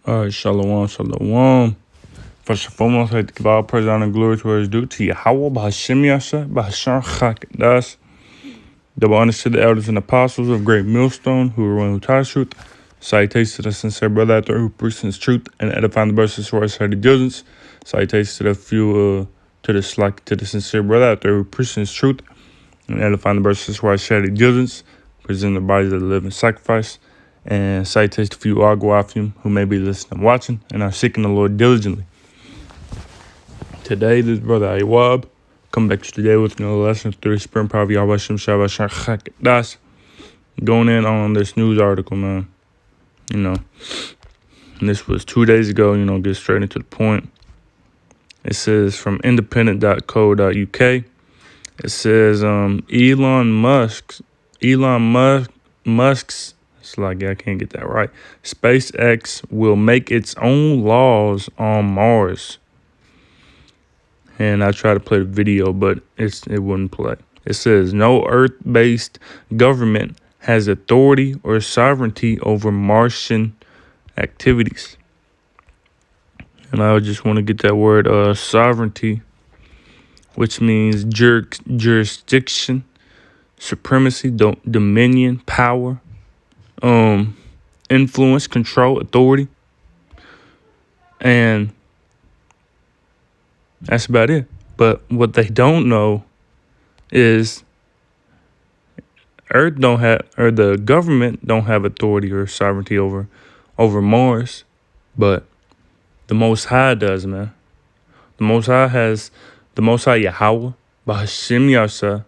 All right, shalom, shalom. First and foremost, I'd like to give all praise, honor, and glory to where it's due to Yahweh, B'Hashem Yasha, B'Hashem Chakdas. Double honors to the elders and apostles of Great Millstone, who are one who taught truth. Salutations to the sincere brother out there who preaches truth and edifying the brothers who are study diligence. Salutations to the few, to the sincere brother out there who preaches truth and edifying the brothers who are study diligence, presenting the bodies of the living sacrifice. And salutations to few Arguafim who may be listening and watching and are seeking the Lord diligently. Today, this brother Awab come back to today with another lesson through the Spirit and power of Yahweh Shem Shabbat Shachak. Going in on this news article, man. And this was 2 days ago, get straight into the point. It says from independent.co.uk. It says Elon Musk's, it's like, I can't get that right. SpaceX will make its own laws on Mars. And I tried to play the video, but it wouldn't play. It says, no Earth-based government has authority or sovereignty over Martian activities. And I just want to get that word sovereignty, which means jurisdiction, supremacy, dominion, power, influence, control, authority. And that's about it. But what they don't know is the government don't have authority or sovereignty over Mars, but the Most High does, man. The Most High Yahweh, B'Hashem Yasha,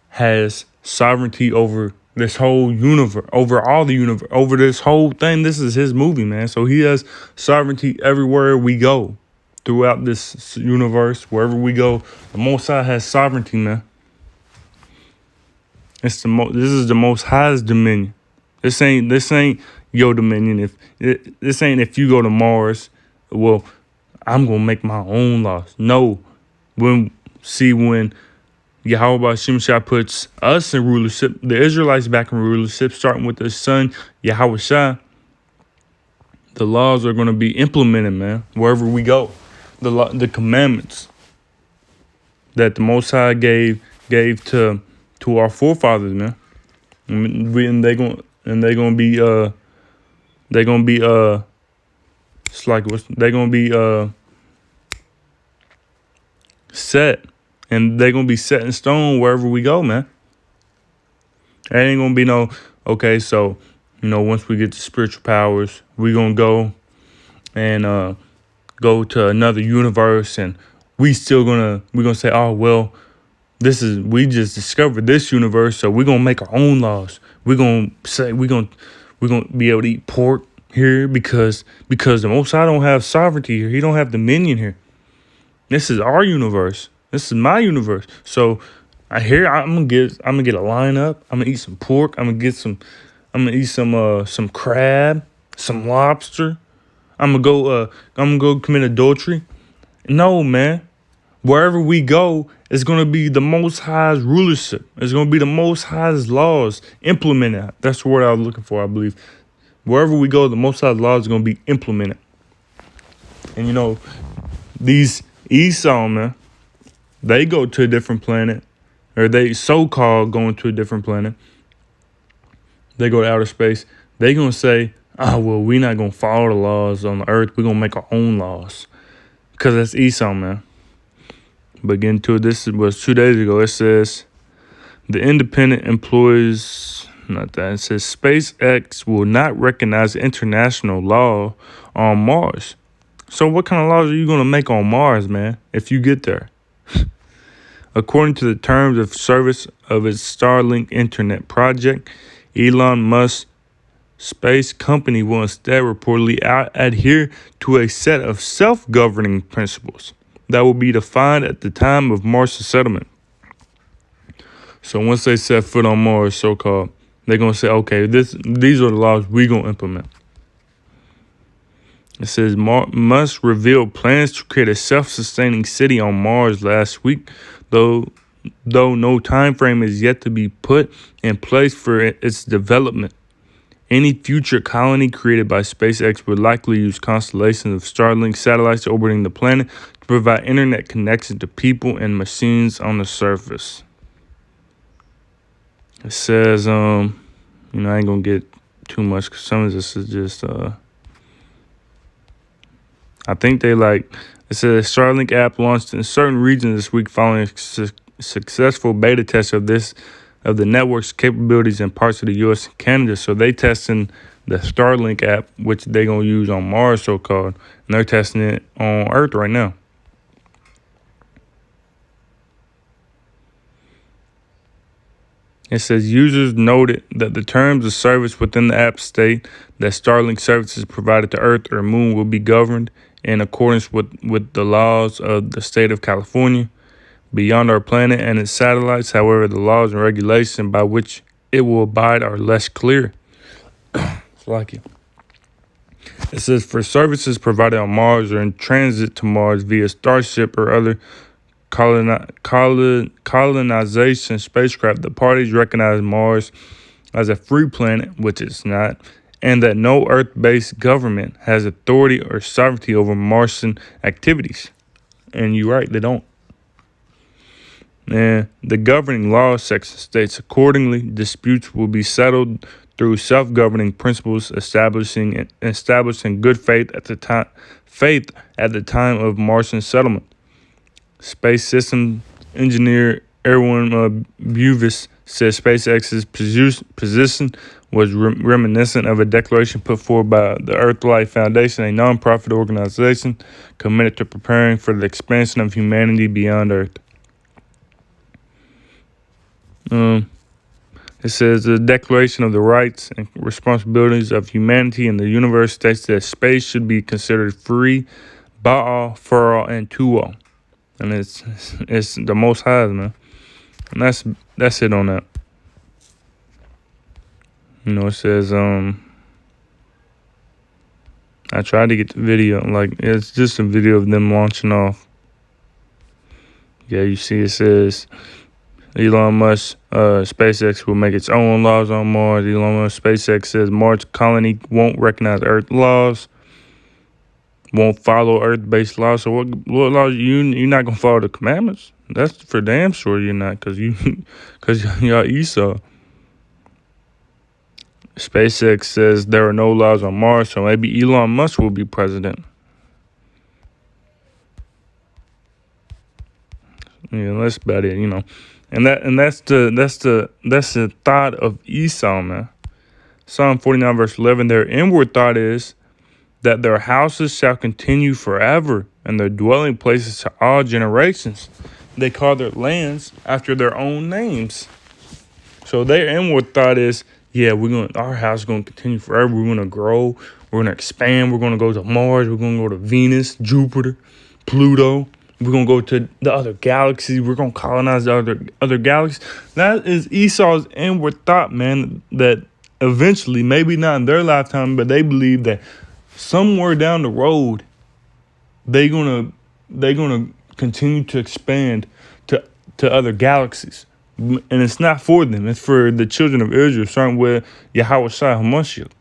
has sovereignty over this whole universe, over all the universe, over this whole thing. This is his movie, man. So he has sovereignty everywhere we go. Throughout this universe, wherever we go, the Most High has sovereignty, man. This is the Most High's dominion. This ain't your dominion. This ain't if you go to Mars, well, I'm gonna make my own laws. No, when Yahweh B'Hashem Shah puts us in rulership, the Israelites back in rulership, starting with the son Yahweh Shah, the laws are gonna be implemented, man, wherever we go. The commandments that the Most High gave to our forefathers, man. And they're gonna be set, and they're gonna be set in stone wherever we go, man. There ain't gonna be no, okay, so once we get to spiritual powers, we're gonna go and go to another universe, and we're gonna say, oh well, we just discovered this universe, so we're gonna make our own laws. We're gonna say we're gonna be able to eat pork here because the Most High don't have sovereignty here. He don't have dominion here. This is our universe. This is my universe. So I'm gonna get a lineup. I'm gonna eat some pork. I'm gonna eat some crab, some lobster. I'm gonna go commit adultery. No, man. Wherever we go, it's gonna be the Most High's rulership. It's gonna be the Most High's laws implemented. That's the word I was looking for, I believe. Wherever we go, the Most High's laws are gonna be implemented. And these Esau, man, they go to a different planet, or they so-called going to a different planet. They go to outer space. They gonna say, oh, well, we're not going to follow the laws on the earth. We're going to make our own laws. Because that's Esau, man. But getting to it, this was 2 days ago. It says, the independent employs, not that. It says, SpaceX will not recognize international law on Mars. So what kind of laws are you going to make on Mars, man, if you get there? According to the terms of service of its Starlink internet project, Elon Musk space company will instead reportedly adhere to a set of self-governing principles that will be defined at the time of Mars settlement. So once they set foot on Mars, so-called, they're going to say, okay, these are the laws we're going to implement. It says Musk revealed plans to create a self-sustaining city on Mars last week, though no time frame is yet to be put in place for its development. Any future colony created by SpaceX would likely use constellations of Starlink satellites orbiting the planet to provide internet connection to people and machines on the surface. It says, I ain't gonna get too much because some of this is just, I think it says Starlink app launched in certain regions this week following a successful beta test of the network's capabilities in parts of the U.S. and Canada. So they testing the Starlink app, which they gonna use on Mars, so-called, and they're testing it on Earth right now. It says users noted that the terms of service within the app state that Starlink services provided to Earth or Moon will be governed in accordance with the laws of the state of California. Beyond our planet and its satellites, however, the laws and regulations by which it will abide are less clear. It's like it. It says for services provided on Mars or in transit to Mars via Starship or other colonization spacecraft, the parties recognize Mars as a free planet, which it's not, and that no Earth-based government has authority or sovereignty over Martian activities. And you're right, they don't. And the governing law section states, accordingly, disputes will be settled through self-governing principles, establishing good faith at the time of Martian settlement. Space Systems engineer Erwin Buvis said SpaceX's position was reminiscent of a declaration put forward by the Earthlight Foundation, a nonprofit organization committed to preparing for the expansion of humanity beyond Earth. It says the Declaration of the Rights and Responsibilities of Humanity in the Universe states that space should be considered free by all, for all, and to all. And it's the Most High, man. And that's it on that. It says, I tried to get the video, it's just a video of them launching off. Yeah, you see it says Elon Musk, SpaceX will make its own laws on Mars. Elon Musk, SpaceX says Mars colony won't recognize Earth laws, won't follow Earth-based laws. So what laws you're not gonna follow the commandments? That's for damn sure you're not, cause y'all Esau. SpaceX says there are no laws on Mars, so maybe Elon Musk will be president. Yeah, that's about it, And that's the thought of Esau, man. Psalm 49 verse 11, their inward thought is that their houses shall continue forever and their dwelling places to all generations. They call their lands after their own names. So their inward thought is, yeah, our house is gonna continue forever. We're gonna grow, we're gonna expand, we're gonna go to Mars, we're gonna go to Venus, Jupiter, Pluto. We're going to go to the other galaxies. We're going to colonize the other galaxies. That is Esau's inward thought, man, that eventually, maybe not in their lifetime, but they believe that somewhere down the road, they're gonna continue to expand to other galaxies. And it's not for them. It's for the children of Israel, starting with Yahweh Shai HaMashiach.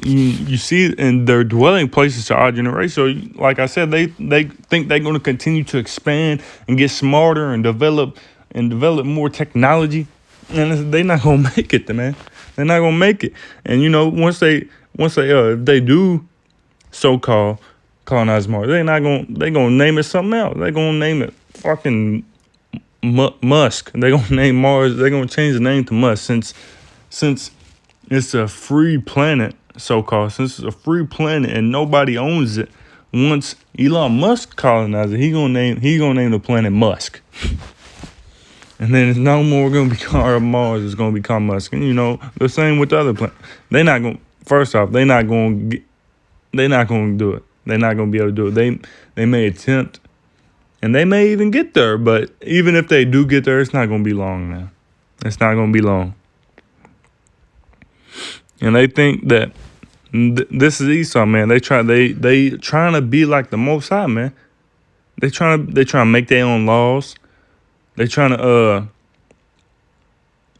You see in their dwelling places to our generation. So like I said, they think they're going to continue to expand and get smarter and develop more technology, and they're not going to make it, man. They're not going to make it. And once they if they do so-called colonize Mars, they're going to name it something else. They're going to name it fucking Musk. They're going to name Mars. They're going to change the name to Musk since it's a free planet. So-called, since it's a free planet and nobody owns it, once Elon Musk colonizes it, he gonna name the planet Musk, and then it's no more gonna be called Mars. It's gonna become Musk, and the same with the other planets. They're not gonna. First off, they're not gonna do it. They're not gonna be able to do it. They may attempt, and they may even get there. But even if they do get there, it's not gonna be long, man. It's not gonna be long. And they think that this is Esau, man. They trying to be like the Most High, man. They trying to make their own laws. They trying to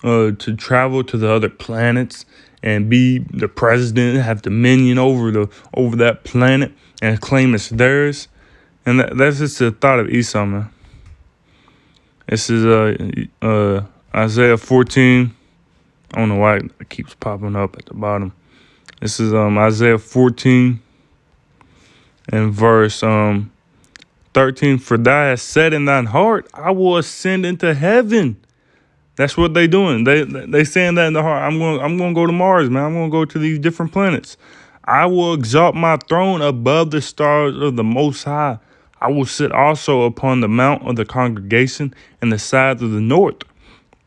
to travel to the other planets and be the president, have dominion over that planet and claim it's theirs. And that's just the thought of Esau, man. This is Isaiah 14. I don't know why it keeps popping up at the bottom. This is Isaiah 14 and verse 13. For thou hast said in thine heart, I will ascend into heaven. That's what they doing. They saying that in the heart. I'm going to go to Mars, man. I'm going to go to these different planets. I will exalt my throne above the stars of the Most High. I will sit also upon the mount of the congregation and the sides of the north.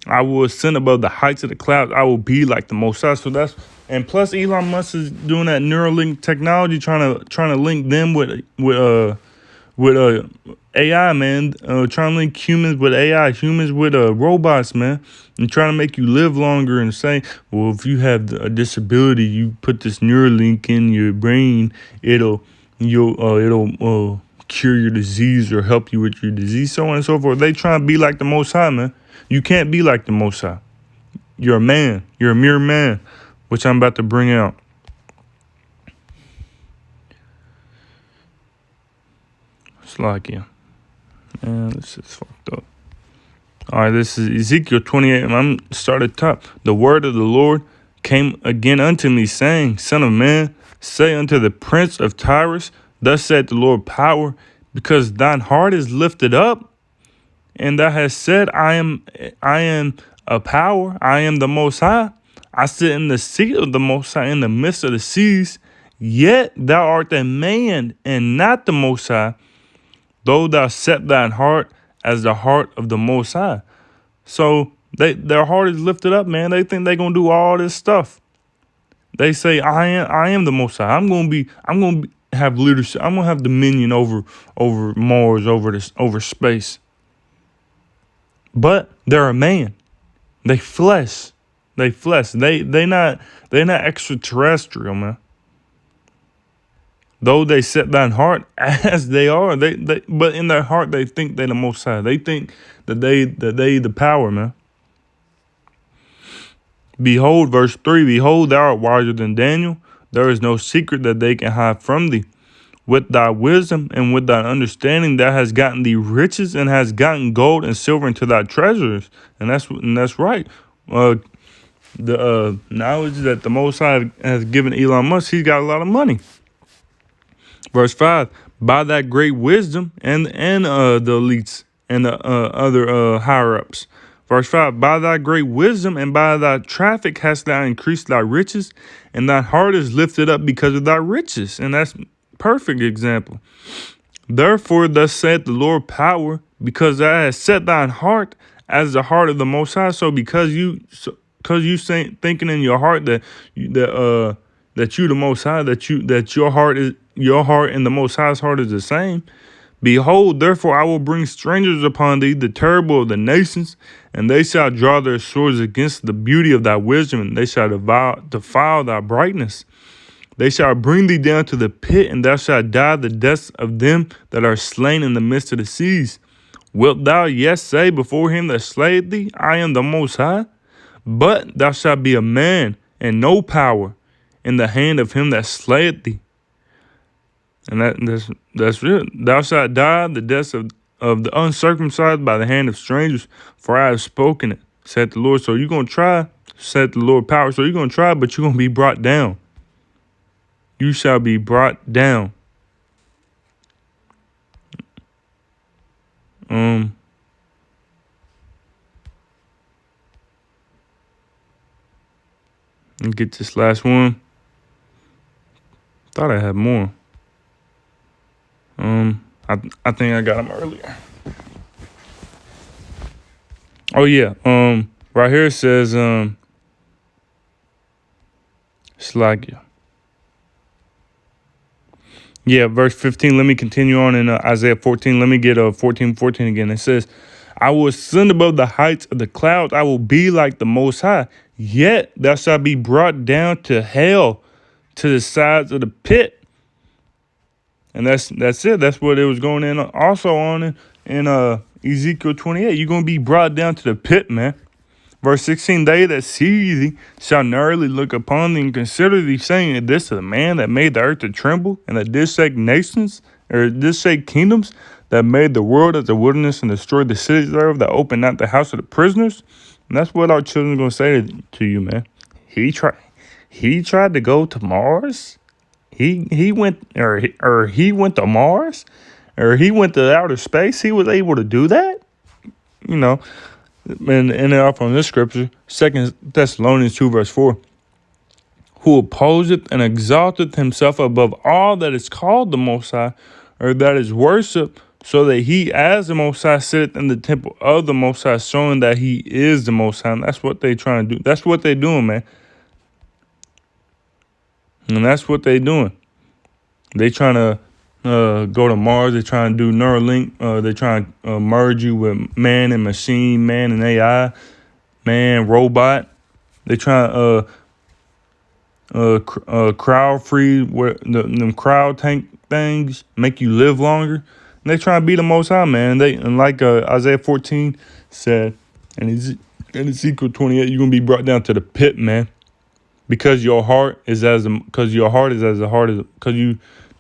I will ascend above the heights of the clouds. I will be like the Most High. So that's, and plus Elon Musk is doing that Neuralink technology, trying to link them with AI, man. Trying to link humans with AI, humans with robots, man, and trying to make you live longer and say, well, if you have a disability, you put this Neuralink in your brain, it'll cure your disease or help you with your disease, so on and so forth. They trying to be like the Most High, man. You can't be like the Most High. You're a man. You're a mere man, which I'm about to bring out. Slovakia. Man, this is fucked up. All right, this is Ezekiel 28. I'm started top. The word of the Lord came again unto me, saying, Son of man, say unto the prince of Tyrus, thus said the Lord power, because thine heart is lifted up, and thou hast said, I am a power, I am the Most High. I sit in the seat of the Most High in the midst of the seas. Yet thou art a man and not the Most High, though thou set thine heart as the heart of the Most High. So their heart is lifted up, man. They think they're gonna do all this stuff. They say, I am the Most High. I'm gonna have leadership. I'm gonna have dominion over Mars, over space. But they're a man. They flesh. They not extraterrestrial, man. Though they set thine heart as they are, but in their heart they think they the Most High. They think that they the power, man. Behold, verse 3, behold, thou art wiser than Daniel. There is no secret that they can hide from thee. With thy wisdom and with thy understanding, thou hast gotten thee riches and hast gotten gold and silver into thy treasures. And that's right. The knowledge that the Most High has given Elon Musk, he's got a lot of money. Verse 5, by that great wisdom and the elites and the other higher-ups. Verse 5, by thy great wisdom and by thy traffic hast thou increased thy riches, and thy heart is lifted up because of thy riches. And that's perfect example. Therefore, thus saith the Lord power, because thou hast set thine heart as the heart of the Most High. So because you thinking in your heart that you the Most High, that your heart and the Most High's heart is the same. Behold, therefore I will bring strangers upon thee, the terrible of the nations, and they shall draw their swords against the beauty of thy wisdom, and they shall defile thy brightness. They shall bring thee down to the pit, and thou shalt die the deaths of them that are slain in the midst of the seas. Wilt thou yet say before him that slayeth thee, I am the Most High? But thou shalt be a man, and no power, in the hand of him that slayeth thee. And that's real. Thou shalt die the deaths of the uncircumcised by the hand of strangers, for I have spoken it, said the Lord. So you're going to try, said the Lord power. So you're going to try, but you're going to be brought down. You shall be brought down. And get this last one. Thought I had more. I think I got them earlier. Oh yeah. Right here it says Slovakia. Yeah, verse 15. Let me continue on in Isaiah 14. Let me get 14:14 again. It says, I will ascend above the heights of the clouds. I will be like the Most High. Yet thou shalt be brought down to hell, to the sides of the pit. And that's it. That's what it was going in also on in Ezekiel 28. You're going to be brought down to the pit, man. Verse 16, they that see thee shall narrowly look upon thee and consider thee, saying, this is a man that made the earth to tremble, and that did shake nations, or did shake kingdoms, that made the world as a wilderness and destroyed the cities thereof, that opened not the house of the prisoners. And that's what our children are going to say to you, man. He tried to go to Mars. He went he went to Mars, or he went to outer space. He was able to do that, you know. And off on this scripture, 2 Thessalonians 2 verse 4, who opposeth and exalteth himself above all that is called the Most High, or that is worship, so that he as the Most High sitteth in the temple of the Most High, showing that he is the Most High. And that's what they trying to do. That's what they doing, man. And that's what they doing. They trying to go to Mars. They're trying to do Neuralink. They're trying to merge you with man and machine, man and AI, man, robot. They're trying to crowd free, where them crowd tank things make you live longer. And they trying to be the Most High, man. And like Isaiah 14 said, and in Ezekiel 28, you're gonna be brought down to the pit, man, because your heart is as you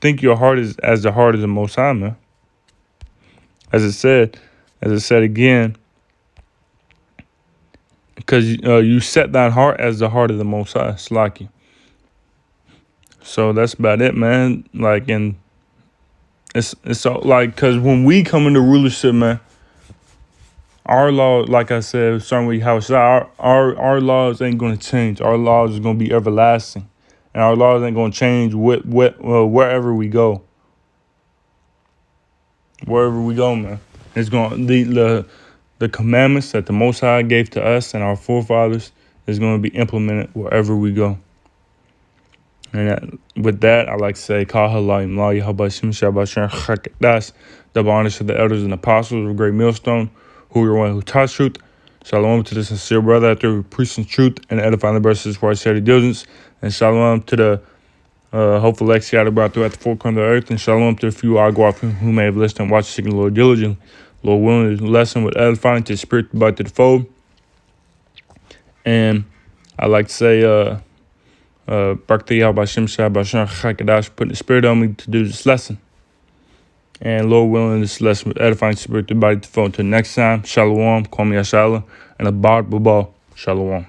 think your heart is as the heart of the Most High, man. As it said again, because you set thine heart as the heart of the Most High, Slaki. So that's about it, man. Like, and it's all, like, because when we come into rulership, man, our law, like I said, starting with how it's our laws ain't gonna change. Our laws is gonna be everlasting, and our laws ain't gonna change wherever we go. Wherever we go, man, it's going the commandments that the Most High gave to us and our forefathers is going to be implemented wherever we go. And with that, I like to say, Kahalayim La Yahabashim Shabashar Chakdash, double honors to the elders and apostles of Great Millstone, who are one who taught truth. Shalom to the sincere brother after preaching truth and edifying the brothers for our steady diligence. And shalom to the hopeful Lex scattered about throughout the four corners of the earth. And shalom to a few Agua who may have listened and watched, seeking the Lord diligently. Lord willing, the lesson with edifying to the spirit, back to the fold. And I like to say, putting the spirit on me to do this lesson. And Lord willing, this lesson with edifying spirit, the body to the fold. Until next time, shalom, call me Ashala, and a bar babal, shalom.